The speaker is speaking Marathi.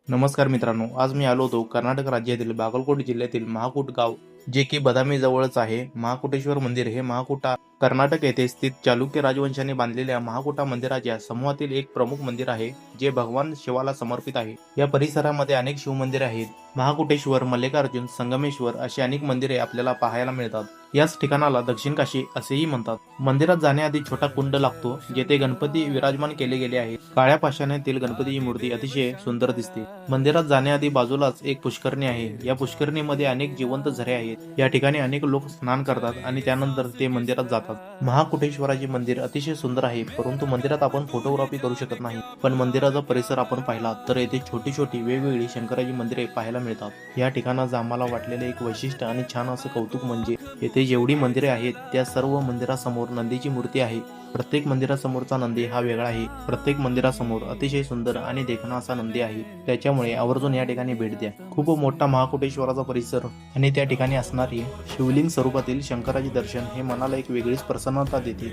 नमस्कार मित्रांनो, आज मी आलो होतो कर्नाटक राज्यातील बागलकोट जिल्ह्यातील महाकूट गाव, जे की बदामी जवळच आहे. महाकुटेश्वर मंदिर हे महाकुटा कर्नाटक येथे स्थित चालुक्य राजवंशाने बांधलेल्या महाकुटा मंदिराच्या समूहातील एक प्रमुख मंदिर आहे, जे भगवान शिवाला समर्पित आहे. या परिसरामध्ये अनेक शिवमंदिरे आहेत. महाकुटेश्वर, मल्लिकार्जुन, संगमेश्वर अशी अनेक मंदिरे आपल्याला पाहायला मिळतात. याच ठिकाणाला दक्षिण काशी असेही म्हणतात. मंदिरात जाण्याआधी छोटा कुंड लागतो, जेथे गणपती विराजमान केले गेले आहेत. काळ्या पाषाणातील गणपतीची मूर्ती अतिशय सुंदर दिसते. मंदिरात जाण्याआधी बाजूलाच एक पुष्करणी आहे. या पुष्करणीमध्ये अनेक जिवंत झरे आहेत. या ठिकाणी अनेक लोक स्नान करतात आणि त्यानंतर ते मंदिरात जातात. महाकुटेश्वराचे मंदिर अतिशय सुंदर आहे, परंतु मंदिरात आपण फोटोग्राफी करू शकत नाही. पण मंदिराचा परिसर आपण पाहिला तर येथे छोटी छोटी वेगवेगळी शंकराची मंदिरे पाहायला मिळतात. या ठिकाणाचं आम्हाला वाटलेले एक वैशिष्ट्य आणि छान असं कौतुक म्हणजे येथे जेवढी मंदिरे आहेत त्या सर्व मंदिरासमोर नंदीची मूर्ती आहे. प्रत्येक मंदिरासमोरचा नंदी हा वेगळा आहे. प्रत्येक मंदिरासमोर अतिशय सुंदर आणि देखणा असा नंदी आहे. त्याच्यामुळे आवर्जून या ठिकाणी भेट द्या. खूप मोठा महाकुटेश्वराचा परिसर आणि त्या ठिकाणी असणारी शिवलिंग स्वरूपातील शंकराचे दर्शन हे मनाला एक वेगळीच प्रसन्नता देते.